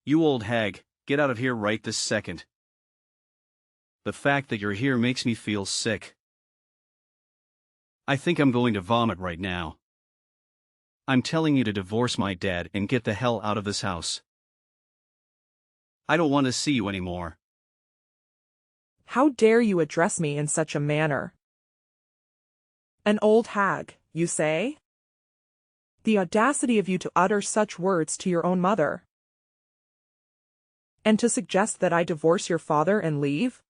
You old hag, get out of here right this second. The fact that you're here makes me feel sick. I think I'm going to vomit right now. I'm telling you to divorce my dad and get the hell out of this house. I don't want to see you anymore. How dare you address me in such a manner? An old hag, you say? The audacity of you to utter such words to your own mother. And to suggest that I divorce your father and leave?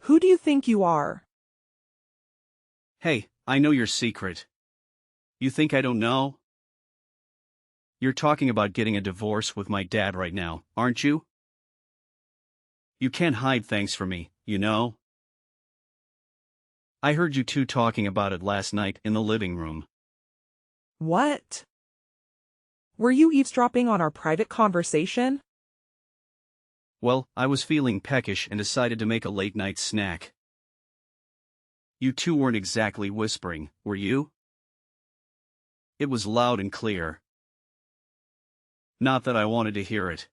Who do you think you are? Hey, I know your secret. You think I don't know? You're talking about getting a divorce with my dad right now, aren't you? You can't hide things from me, you know? I heard you two talking about it last night in the living room. What? Were you eavesdropping on our private conversation? Well, I was feeling peckish and decided to make a late-night snack. You two weren't exactly whispering, were you? It was loud and clear. Not that I wanted to hear it.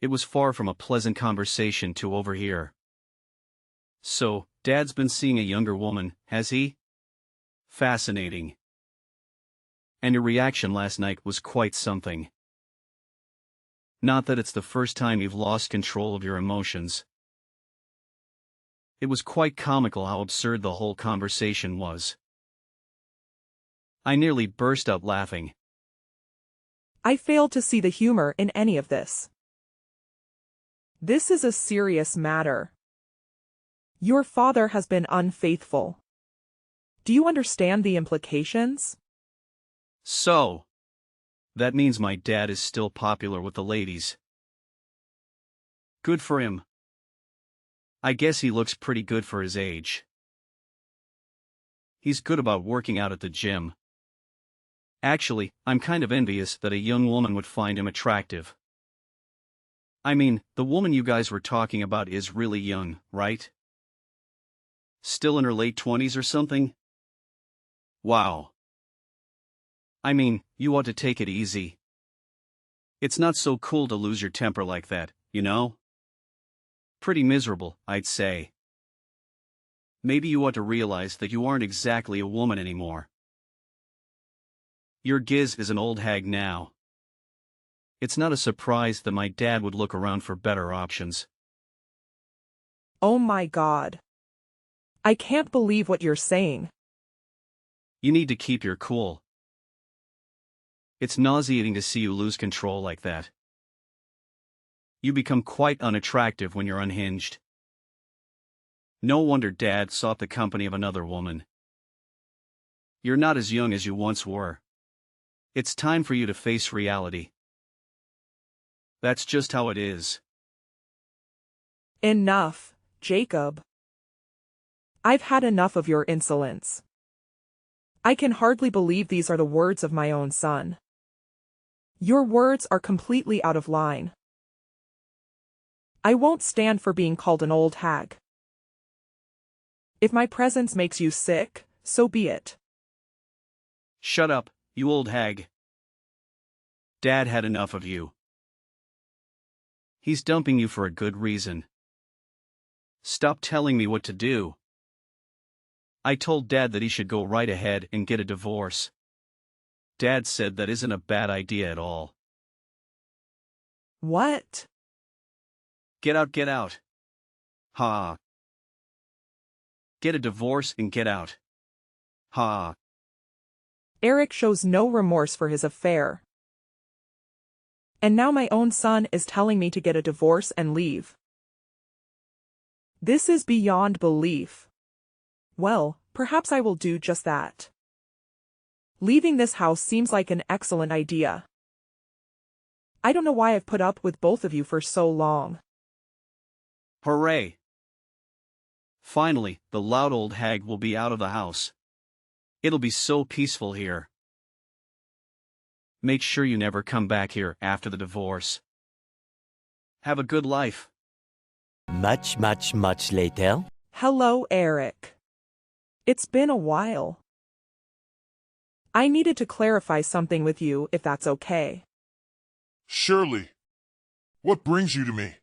It was far from a pleasant conversation to overhear. So, Dad's been seeing a younger woman, has he? Fascinating. And your reaction last night was quite something. Not that it's the first time you've lost control of your emotions. It was quite comical how absurd the whole conversation was. I nearly burst out laughing. I fail to see the humor in any of this. This is a serious matter. Your father has been unfaithful. Do you understand the implications? So, that means my dad is still popular with the ladies. Good for him. I guess he looks pretty good for his age. He's good about working out at the gym. Actually, I'm kind of envious that a young woman would find him attractive. I mean, the woman you guys were talking about is really young, right? Still in her late 20s or something? Wow. I mean, you ought to take it easy. It's not so cool to lose your temper like that, you know? Pretty miserable, I'd say. Maybe you ought to realize that you aren't exactly a woman anymore. Your Giz is an old hag now. It's not a surprise that my dad would look around for better options. Oh my God. I can't believe what you're saying. You need to keep your cool. It's nauseating to see you lose control like that. You become quite unattractive when you're unhinged. No wonder Dad sought the company of another woman. You're not as young as you once were. It's time for you to face reality. That's just how it is. Enough, Jacob. I've had enough of your insolence. I can hardly believe these are the words of my own son. Your words are completely out of line. I won't stand for being called an old hag. If my presence makes you sick, so be it. Shut up, you old hag. Dad had enough of you. He's dumping you for a good reason. Stop telling me what to do. I told Dad that he should go right ahead and get a divorce. Dad said that isn't a bad idea at all. What? Get out, get out. Ha. Get a divorce and get out. Ha. Eric shows no remorse for his affair. And now my own son is telling me to get a divorce and leave. This is beyond belief. Well, perhaps I will do just that. Leaving this house seems like an excellent idea. I don't know why I've put up with both of you for so long. Hooray! Finally, the loud old hag will be out of the house. It'll be so peaceful here. Make sure you never come back here after the divorce. Have a good life. Much later. Hello, Eric. It's been a while. I needed to clarify something with you, if that's okay. Shirley, what brings you to me?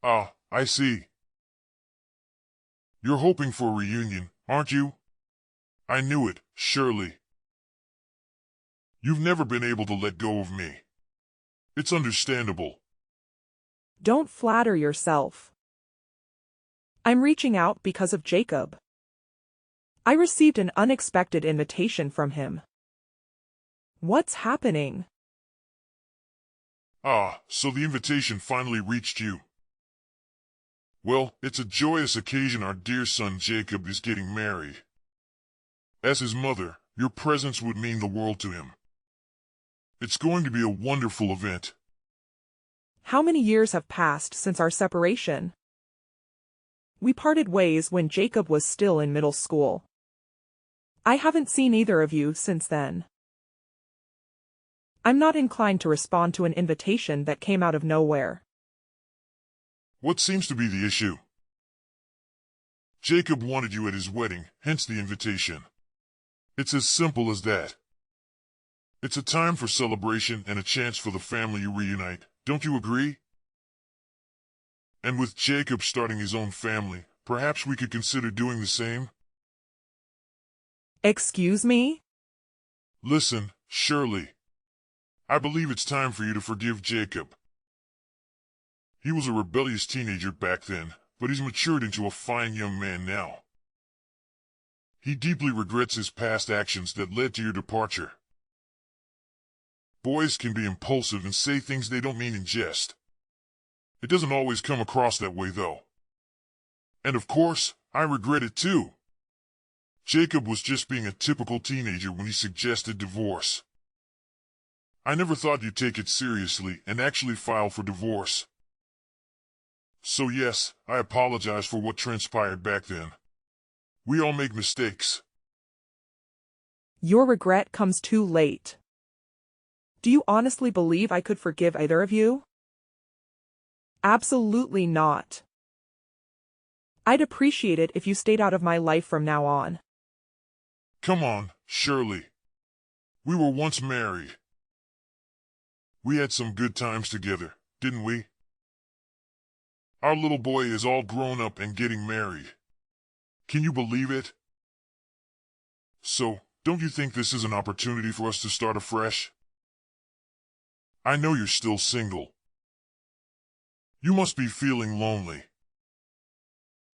Ah, I see. You're hoping for a reunion, aren't you? I knew it, Shirley. You've never been able to let go of me. It's understandable. Don't flatter yourself. I'm reaching out because of Jacob. I received an unexpected invitation from him. What's happening? Ah, so the invitation finally reached you. Well, it's a joyous occasion. Our dear son Jacob is getting married. As his mother, your presence would mean the world to him. It's going to be a wonderful event. How many years have passed since our separation? We parted ways when Jacob was still in middle school. I haven't seen either of you since then. I'm not inclined to respond to an invitation that came out of nowhere. What seems to be the issue? Jacob wanted you at his wedding, hence the invitation. It's as simple as that. It's a time for celebration and a chance for the family to reunite, don't you agree? And with Jacob starting his own family, perhaps we could consider doing the same? Excuse me? Listen, Shirley. I believe it's time for you to forgive Jacob. He was a rebellious teenager back then, but he's matured into a fine young man now. He deeply regrets his past actions that led to your departure. Boys can be impulsive and say things they don't mean in jest. It doesn't always come across that way, though. And of course, I regret it too. Jacob was just being a typical teenager when he suggested divorce. I never thought you'd take it seriously and actually file for divorce. So yes, I apologize for what transpired back then. We all make mistakes. Your regret comes too late. Do you honestly believe I could forgive either of you? Absolutely not. I'd appreciate it if you stayed out of my life from now on. Come on, Shirley. We were once married. We had some good times together, didn't we? Our little boy is all grown up and getting married. Can you believe it? So, don't you think this is an opportunity for us to start afresh? I know you're still single. You must be feeling lonely.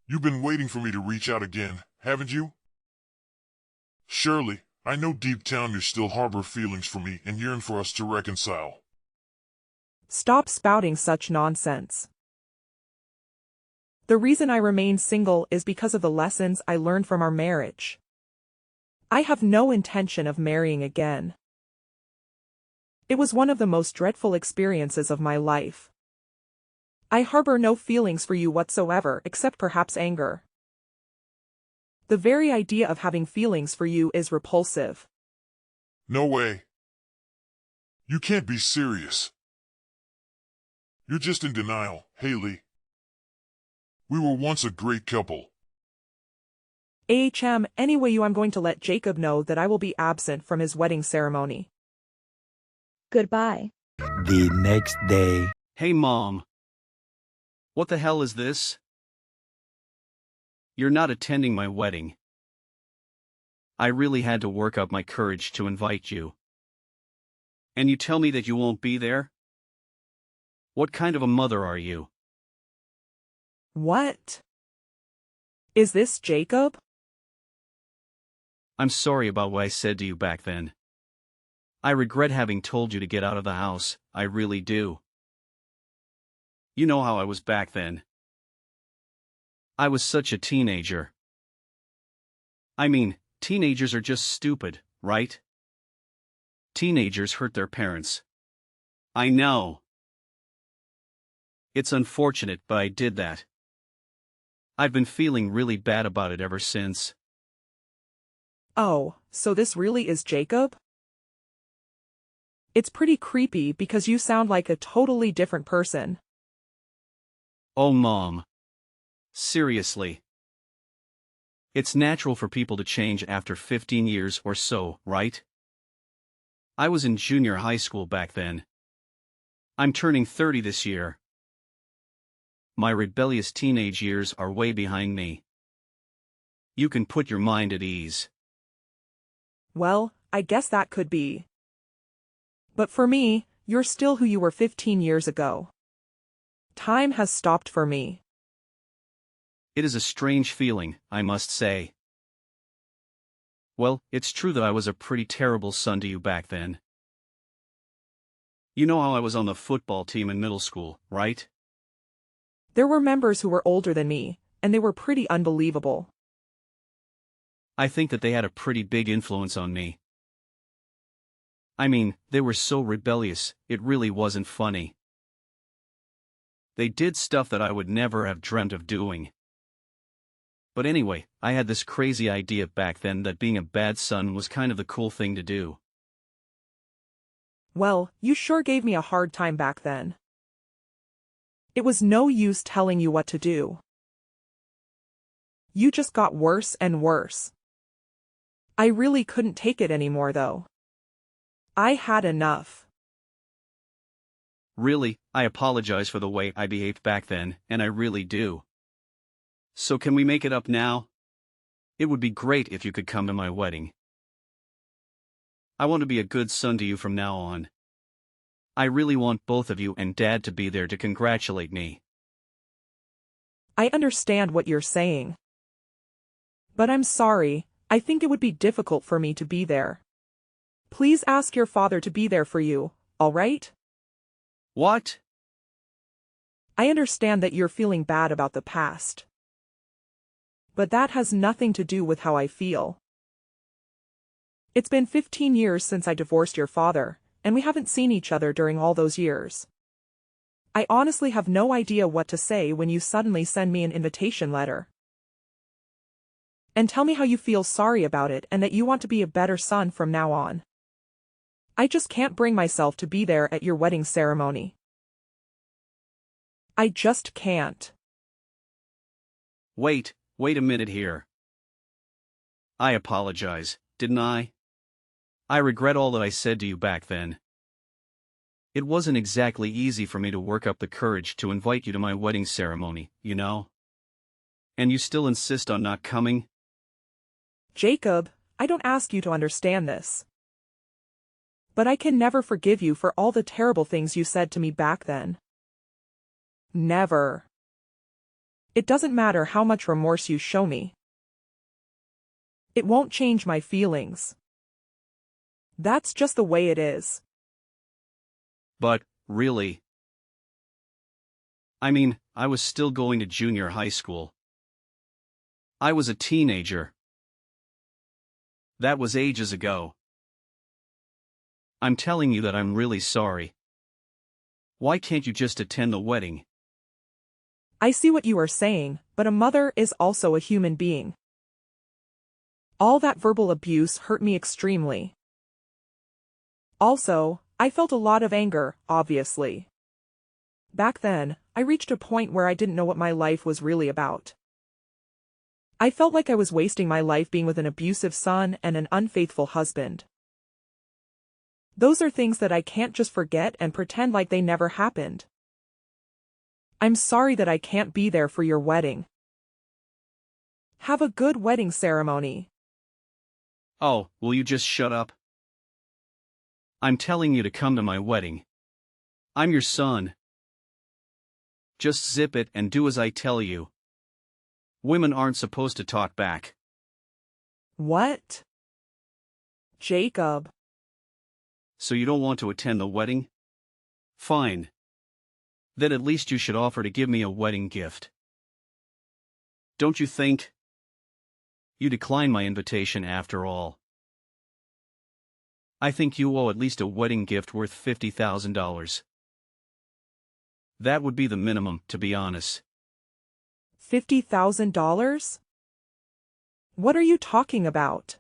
You've been waiting for me to reach out again, haven't you? Shirley, I know deep down you still harbor feelings for me and yearn for us to reconcile. Stop spouting such nonsense. The reason I remain single is because of the lessons I learned from our marriage. I have no intention of marrying again. It was one of the most dreadful experiences of my life. I harbor no feelings for you whatsoever except perhaps anger. The very idea of having feelings for you is repulsive. No way. You can't be serious. You're just in denial, Haley. We were once a great couple. Anyway, I'm going to let Jacob know that I will be absent from his wedding ceremony. Goodbye. The next day. Hey, Mom. What the hell is this? You're not attending my wedding. I really had to work up my courage to invite you. And you tell me that you won't be there? What kind of a mother are you? What? Is this Jacob? I'm sorry about what I said to you back then. I regret having told you to get out of the house, I really do. You know how I was back then. I was such a teenager. I mean, teenagers are just stupid, right? Teenagers hurt their parents. I know. It's unfortunate, but I did that. I've been feeling really bad about it ever since. Oh, so this really is Jacob? It's pretty creepy because you sound like a totally different person. Oh, Mom. Seriously. It's natural for people to change after 15 years or so, right? I was in junior high school back then. I'm turning 30 this year. My rebellious teenage years are way behind me. You can put your mind at ease. Well, I guess that could be. But for me, you're still who you were 15 years ago. Time has stopped for me. It is a strange feeling, I must say. Well, it's true that I was a pretty terrible son to you back then. You know how I was on the football team in middle school, right? There were members who were older than me, and they were pretty unbelievable. I think that they had a pretty big influence on me. I mean, they were so rebellious, it really wasn't funny. They did stuff that I would never have dreamt of doing. But anyway, I had this crazy idea back then that being a bad son was kind of the cool thing to do. Well, you sure gave me a hard time back then. It was no use telling you what to do. You just got worse and worse. I really couldn't take it anymore though. I had enough. Really, I apologize for the way I behaved back then, and I really do. So can we make it up now? It would be great if you could come to my wedding. I want to be a good son to you from now on. I really want both of you and Dad to be there to congratulate me. I understand what you're saying. But I'm sorry, I think it would be difficult for me to be there. Please ask your father to be there for you, all right? What? I understand that you're feeling bad about the past. But that has nothing to do with how I feel. It's been 15 years since I divorced your father, and we haven't seen each other during all those years. I honestly have no idea what to say when you suddenly send me an invitation letter. And tell me how you feel sorry about it and that you want to be a better son from now on. I just can't bring myself to be there at your wedding ceremony. I just can't. Wait a minute here. I apologize, didn't I? I regret all that I said to you back then. It wasn't exactly easy for me to work up the courage to invite you to my wedding ceremony, you know? And you still insist on not coming? Jacob, I don't ask you to understand this. But I can never forgive you for all the terrible things you said to me back then. Never. It doesn't matter how much remorse you show me. It won't change my feelings. That's just the way it is. But, really? I mean, I was still going to junior high school. I was a teenager. That was ages ago. I'm telling you that I'm really sorry. Why can't you just attend the wedding? I see what you are saying, but a mother is also a human being. All that verbal abuse hurt me extremely. Also, I felt a lot of anger, obviously. Back then, I reached a point where I didn't know what my life was really about. I felt like I was wasting my life being with an abusive son and an unfaithful husband. Those are things that I can't just forget and pretend like they never happened. I'm sorry that I can't be there for your wedding. Have a good wedding ceremony. Oh, will you just shut up? I'm telling you to come to my wedding. I'm your son. Just zip it and do as I tell you. Women aren't supposed to talk back. What? Jacob. So you don't want to attend the wedding? Fine. Then at least you should offer to give me a wedding gift. Don't you think? You declined my invitation after all. I think you owe at least a wedding gift worth $50,000. That would be the minimum, to be honest. $50,000? What are you talking about?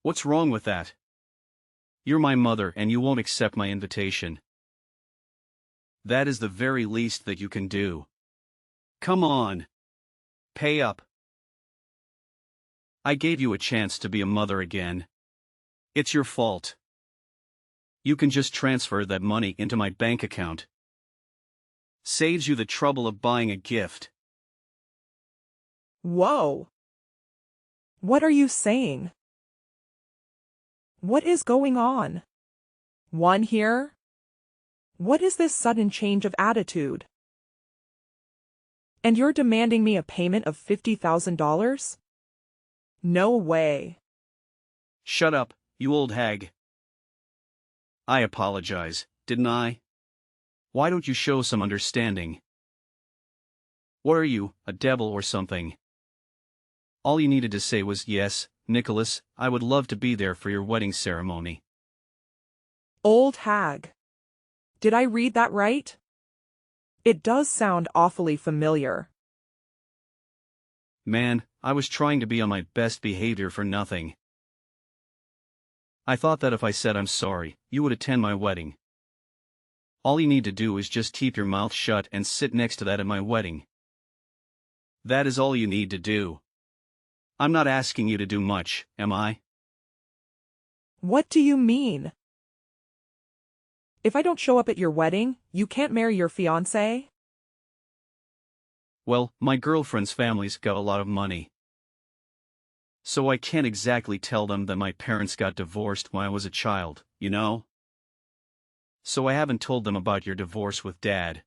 What's wrong with that? You're my mother and you won't accept my invitation. That is the very least that you can do. Come on. Pay up. I gave you a chance to be a mother again. It's your fault. You can just transfer that money into my bank account. Saves you the trouble of buying a gift. Whoa. What are you saying? What is going on? One here? What is this sudden change of attitude? And you're demanding me a payment of $50,000? No way. Shut up, you old hag. I apologize, didn't I? Why don't you show some understanding? What are you, a devil or something? All you needed to say was, yes, Nicholas, I would love to be there for your wedding ceremony. Old hag. Did I read that right? It does sound awfully familiar. Man, I was trying to be on my best behavior for nothing. I thought that if I said I'm sorry, you would attend my wedding. All you need to do is just keep your mouth shut and sit next to that at my wedding. That is all you need to do. I'm not asking you to do much, am I? What do you mean? If I don't show up at your wedding, you can't marry your fiancé? Well, my girlfriend's family's got a lot of money. So I can't exactly tell them that my parents got divorced when I was a child, you know? So I haven't told them about your divorce with Dad.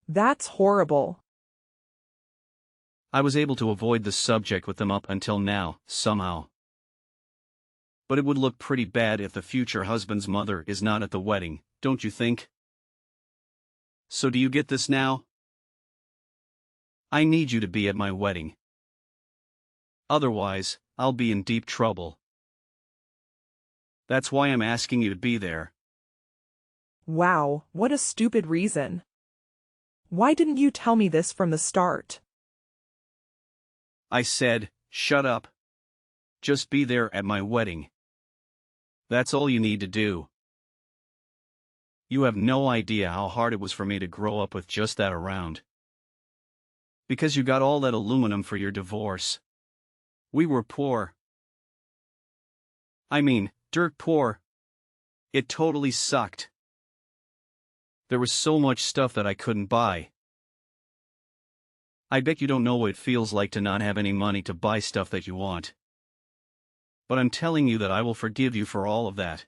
That's horrible. I was able to avoid the subject with them up until now, somehow. But it would look pretty bad if the future husband's mother is not at the wedding, don't you think? So do you get this now? I need you to be at my wedding. Otherwise, I'll be in deep trouble. That's why I'm asking you to be there. Wow, what a stupid reason. Why didn't you tell me this from the start? I said, shut up. Just be there at my wedding. That's all you need to do. You have no idea how hard it was for me to grow up with just that around. Because you got all that aluminum for your divorce. We were poor. I mean, dirt poor. It totally sucked. There was so much stuff that I couldn't buy. I bet you don't know what it feels like to not have any money to buy stuff that you want. But I'm telling you that I will forgive you for all of that.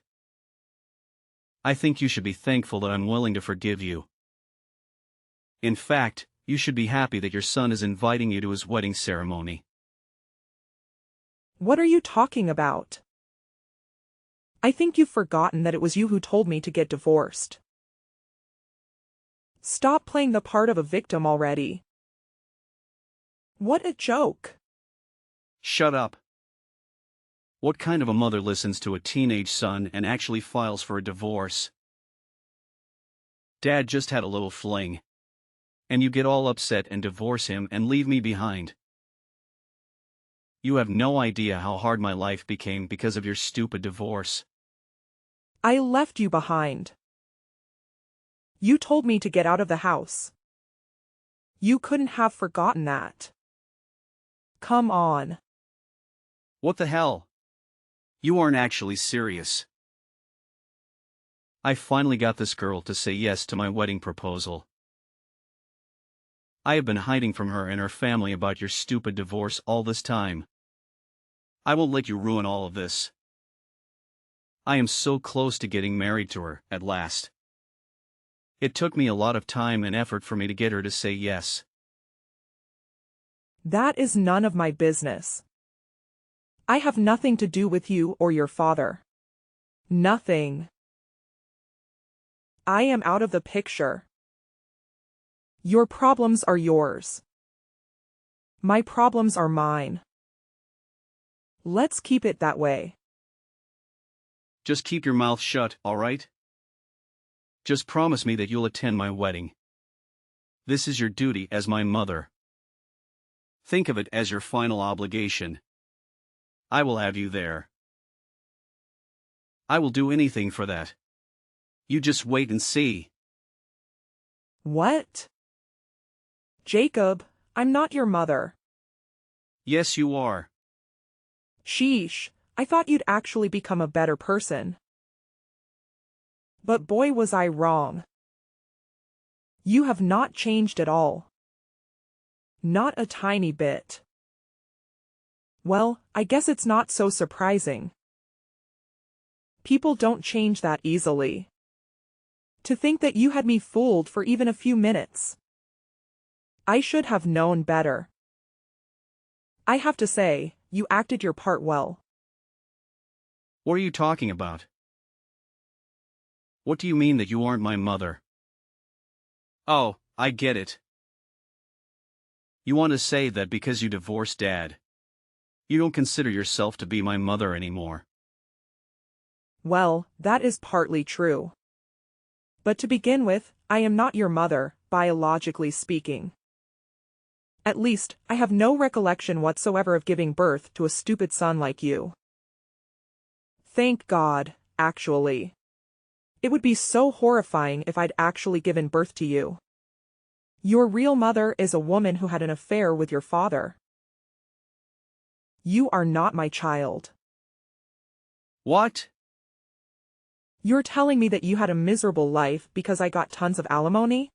I think you should be thankful that I'm willing to forgive you. In fact, you should be happy that your son is inviting you to his wedding ceremony. What are you talking about? I think you've forgotten that it was you who told me to get divorced. Stop playing the part of a victim already. What a joke. Shut up. What kind of a mother listens to a teenage son and actually files for a divorce? Dad just had a little fling. And you get all upset and divorce him and leave me behind. You have no idea how hard my life became because of your stupid divorce. I left you behind. You told me to get out of the house. You couldn't have forgotten that. Come on. What the hell? You aren't actually serious. I finally got this girl to say yes to my wedding proposal. I have been hiding from her and her family about your stupid divorce all this time. I won't let you ruin all of this. I am so close to getting married to her, at last. It took me a lot of time and effort for me to get her to say yes. That is none of my business. I have nothing to do with you or your father. Nothing. I am out of the picture. Your problems are yours. My problems are mine. Let's keep it that way. Just keep your mouth shut, all right? Just promise me that you'll attend my wedding. This is your duty as my mother. Think of it as your final obligation. I will have you there. I will do anything for that. You just wait and see. What? Jacob, I'm not your mother. Yes, you are. Sheesh, I thought you'd actually become a better person. But boy was I wrong. You have not changed at all. Not a tiny bit. Well, I guess it's not so surprising. People don't change that easily. To think that you had me fooled for even a few minutes. I should have known better. I have to say, you acted your part well. What are you talking about? What do you mean that you aren't my mother? Oh, I get it. You want to say that because you divorced Dad, you don't consider yourself to be my mother anymore. Well, that is partly true. But to begin with, I am not your mother, biologically speaking. At least, I have no recollection whatsoever of giving birth to a stupid son like you. Thank God, actually. It would be so horrifying if I'd actually given birth to you. Your real mother is a woman who had an affair with your father. You are not my child. What? You're telling me that you had a miserable life because I got tons of alimony?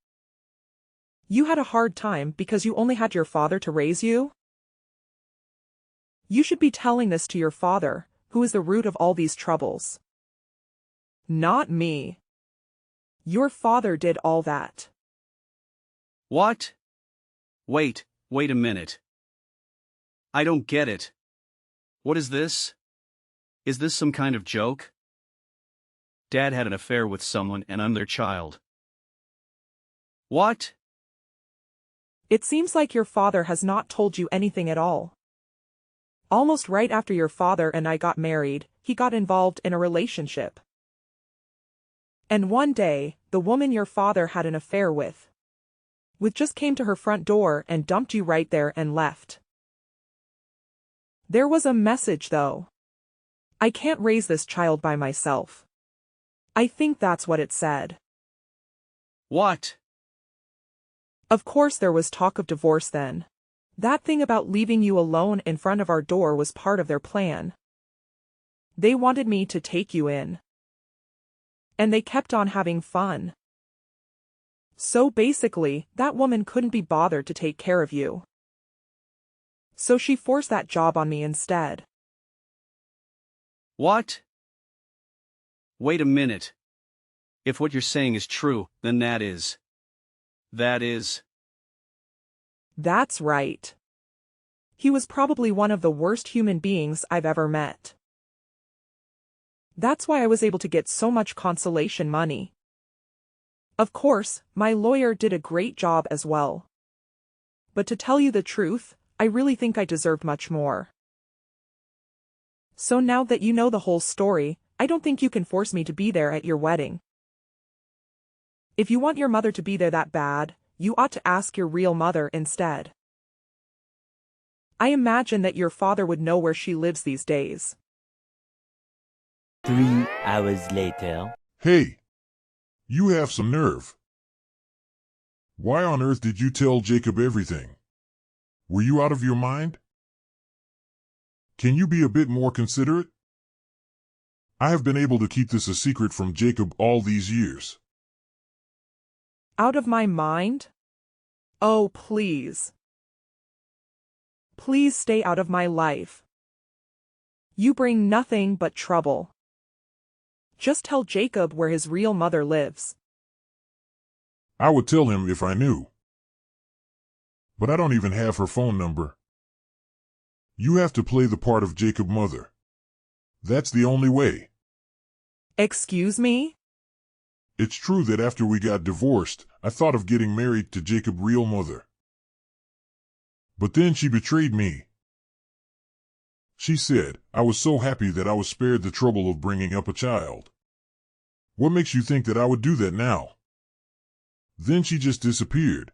You had a hard time because you only had your father to raise you? You should be telling this to your father, who is the root of all these troubles. Not me. Your father did all that. What? Wait a minute. I don't get it. What is this? Is this some kind of joke? Dad had an affair with someone and I'm their child. What? It seems like your father has not told you anything at all. Almost right after your father and I got married, he got involved in a relationship. And one day, the woman your father had an affair with just came to her front door and dumped you right there and left. There was a message though. I can't raise this child by myself. I think that's what it said. What? Of course there was talk of divorce then. That thing about leaving you alone in front of our door was part of their plan. They wanted me to take you in. And they kept on having fun. So basically, that woman couldn't be bothered to take care of you. So she forced that job on me instead. What? Wait a minute. If what you're saying is true, then that is. That's right. He was probably one of the worst human beings I've ever met. That's why I was able to get so much consolation money. Of course, my lawyer did a great job as well. But to tell you the truth, I really think I deserved much more. So now that you know the whole story, I don't think you can force me to be there at your wedding. If you want your mother to be there that bad, you ought to ask your real mother instead. I imagine that your father would know where she lives these days. 3 hours later. Hey, you have some nerve. Why on earth did you tell Jacob everything? Were you out of your mind? Can you be a bit more considerate? I have been able to keep this a secret from Jacob all these years. Out of my mind? Oh, please. Please stay out of my life. You bring nothing but trouble. Just tell Jacob where his real mother lives. I would tell him if I knew. But I don't even have her phone number. You have to play the part of Jacob's mother. That's the only way. Excuse me? It's true that after we got divorced, I thought of getting married to Jacob's real mother. But then she betrayed me. She said, I was so happy that I was spared the trouble of bringing up a child. What makes you think that I would do that now? Then she just disappeared.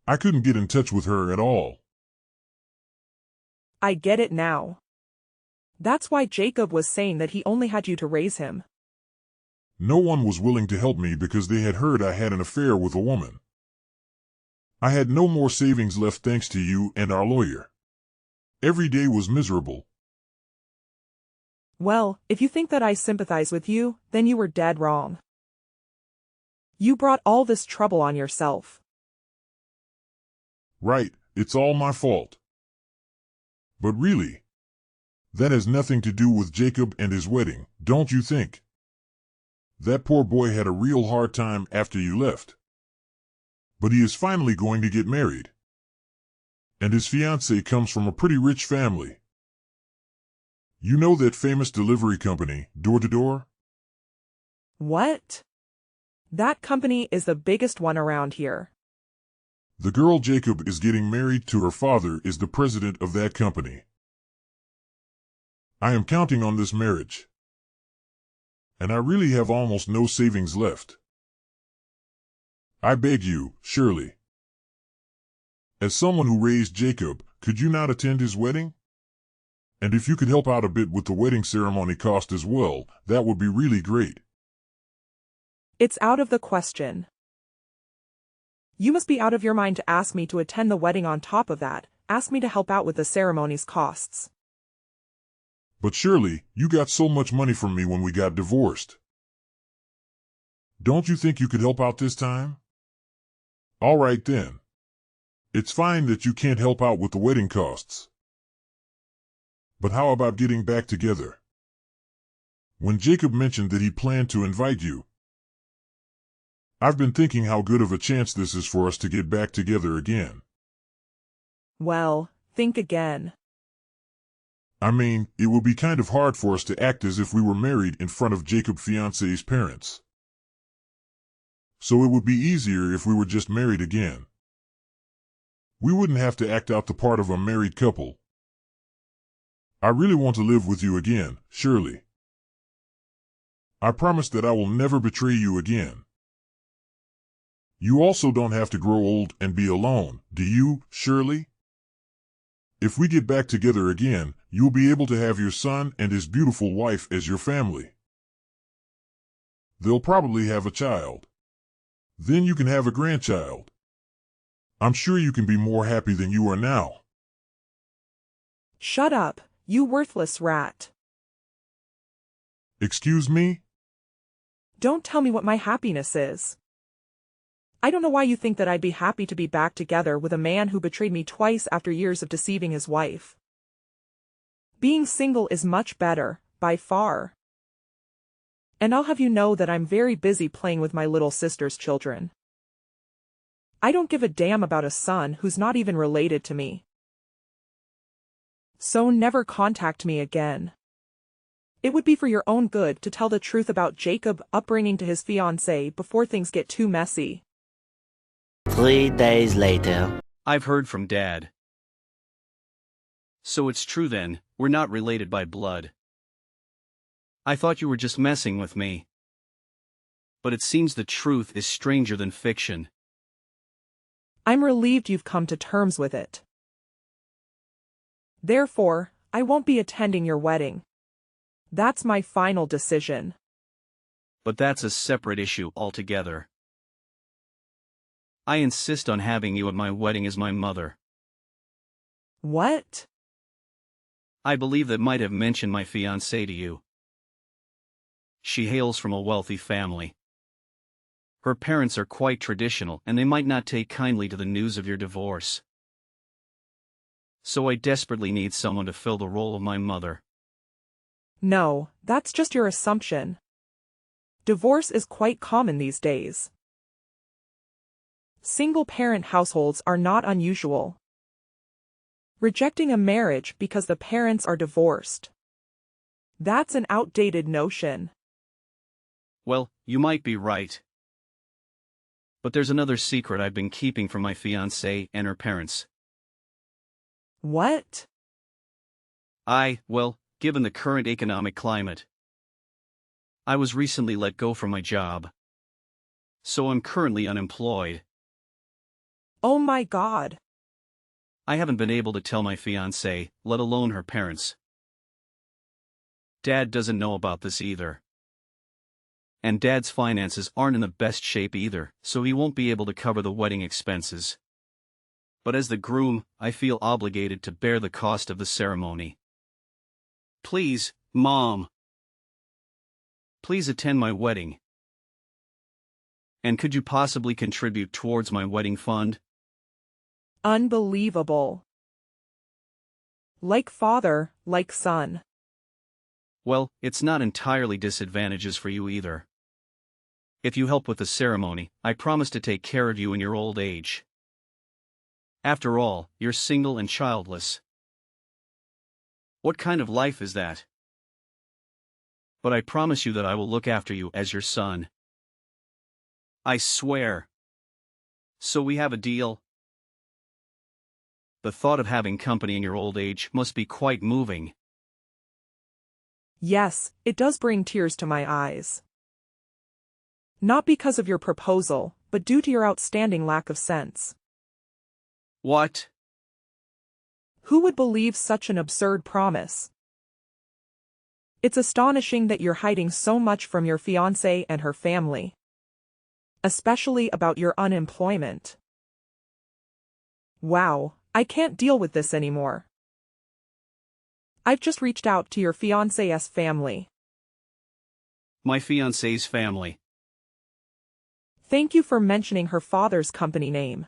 I couldn't get in touch with her at all. I get it now. That's why Jacob was saying that he only had you to raise him. No one was willing to help me because they had heard I had an affair with a woman. I had no more savings left thanks to you and our lawyer. Every day was miserable. Well, if you think that I sympathize with you, then you were dead wrong. You brought all this trouble on yourself. Right, it's all my fault. But really, that has nothing to do with Jacob and his wedding, don't you think? That poor boy had a real hard time after you left. But he is finally going to get married. And his fiancée comes from a pretty rich family. You know that famous delivery company, Door to Door? What? That company is the biggest one around here. The girl Jacob is getting married to, her father is the president of that company. I am counting on this marriage. And I really have almost no savings left. I beg you, Shirley. As someone who raised Jacob, could you not attend his wedding? And if you could help out a bit with the wedding ceremony cost as well, that would be really great. It's out of the question. You must be out of your mind to ask me to attend the wedding. On top of that, ask me to help out with the ceremony's costs. But Shirley, you got so much money from me when we got divorced. Don't you think you could help out this time? All right then. It's fine that you can't help out with the wedding costs. But how about getting back together? When Jacob mentioned that he planned to invite you, I've been thinking how good of a chance this is for us to get back together again. Well, think again. I mean, it would be kind of hard for us to act as if we were married in front of Jacob's fiancée's parents. So it would be easier if we were just married again. We wouldn't have to act out the part of a married couple. I really want to live with you again, Shirley. I promise that I will never betray you again. You also don't have to grow old and be alone, do you, Shirley? If we get back together again, you'll be able to have your son and his beautiful wife as your family. They'll probably have a child. Then you can have a grandchild. I'm sure you can be more happy than you are now. Shut up, you worthless rat. Excuse me? Don't tell me what my happiness is. I don't know why you think that I'd be happy to be back together with a man who betrayed me twice after years of deceiving his wife. Being single is much better, by far. And I'll have you know that I'm very busy playing with my little sister's children. I don't give a damn about a son who's not even related to me. So never contact me again. It would be for your own good to tell the truth about Jacob upbringing to his fiancée before things get too messy. 3 days later. I've heard from Dad. So it's true then, we're not related by blood. I thought you were just messing with me. But it seems the truth is stranger than fiction. I'm relieved you've come to terms with it. Therefore, I won't be attending your wedding. That's my final decision. But that's a separate issue altogether. I insist on having you at my wedding as my mother. What? I believe that might have mentioned my fiancée to you. She hails from a wealthy family. Her parents are quite traditional and they might not take kindly to the news of your divorce. So I desperately need someone to fill the role of my mother. No, that's just your assumption. Divorce is quite common these days. Single-parent households are not unusual. Rejecting a marriage because the parents are divorced. That's an outdated notion. Well, you might be right. But there's another secret I've been keeping from my fiancée and her parents. What? Well, given the current economic climate, I was recently let go from my job. So I'm currently unemployed. Oh my God. I haven't been able to tell my fiancée, let alone her parents. Dad doesn't know about this either. And Dad's finances aren't in the best shape either, so he won't be able to cover the wedding expenses. But as the groom, I feel obligated to bear the cost of the ceremony. Please, Mom. Please attend my wedding. And could you possibly contribute towards my wedding fund? Unbelievable. Like father, like son. Well, it's not entirely disadvantageous for you either. If you help with the ceremony, I promise to take care of you in your old age. After all, you're single and childless. What kind of life is that? But I promise you that I will look after you as your son. I swear. So we have a deal? The thought of having company in your old age must be quite moving. Yes, it does bring tears to my eyes. Not because of your proposal, but due to your outstanding lack of sense. What? Who would believe such an absurd promise? It's astonishing that you're hiding so much from your fiancée and her family. Especially about your unemployment. Wow, I can't deal with this anymore. I've just reached out to your fiancé's family. My fiancé's family. Thank you for mentioning her father's company name.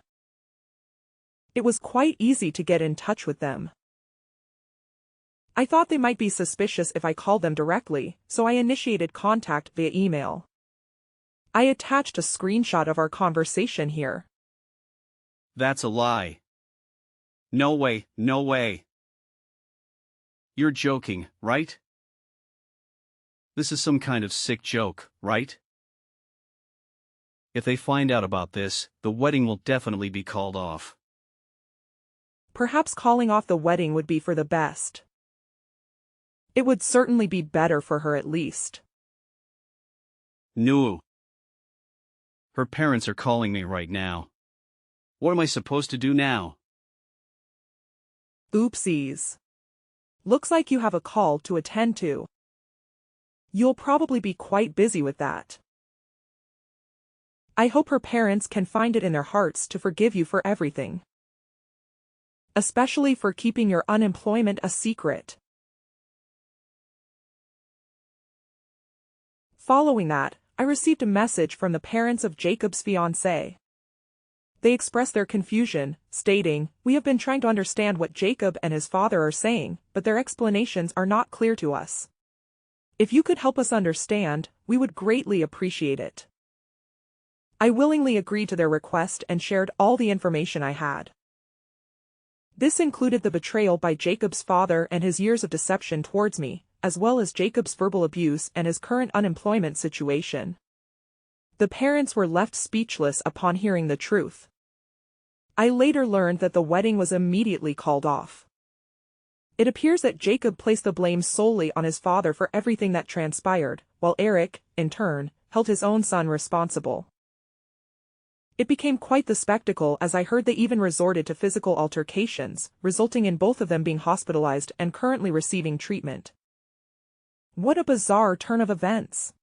It was quite easy to get in touch with them. I thought they might be suspicious if I called them directly, so I initiated contact via email. I attached a screenshot of our conversation here. That's a lie. No way, no way. You're joking, right? This is some kind of sick joke, right? If they find out about this, the wedding will definitely be called off. Perhaps calling off the wedding would be for the best. It would certainly be better for her at least. No. Her parents are calling me right now. What am I supposed to do now? Oopsies. Looks like you have a call to attend to. You'll probably be quite busy with that. I hope her parents can find it in their hearts to forgive you for everything. Especially for keeping your unemployment a secret. Following that, I received a message from the parents of Jacob's fiancée. They expressed their confusion, stating, "We have been trying to understand what Jacob and his father are saying, but their explanations are not clear to us. If you could help us understand, we would greatly appreciate it." I willingly agreed to their request and shared all the information I had. This included the betrayal by Jacob's father and his years of deception towards me, as well as Jacob's verbal abuse and his current unemployment situation. The parents were left speechless upon hearing the truth. I later learned that the wedding was immediately called off. It appears that Jacob placed the blame solely on his father for everything that transpired, while Eric, in turn, held his own son responsible. It became quite the spectacle as I heard they even resorted to physical altercations, resulting in both of them being hospitalized and currently receiving treatment. What a bizarre turn of events.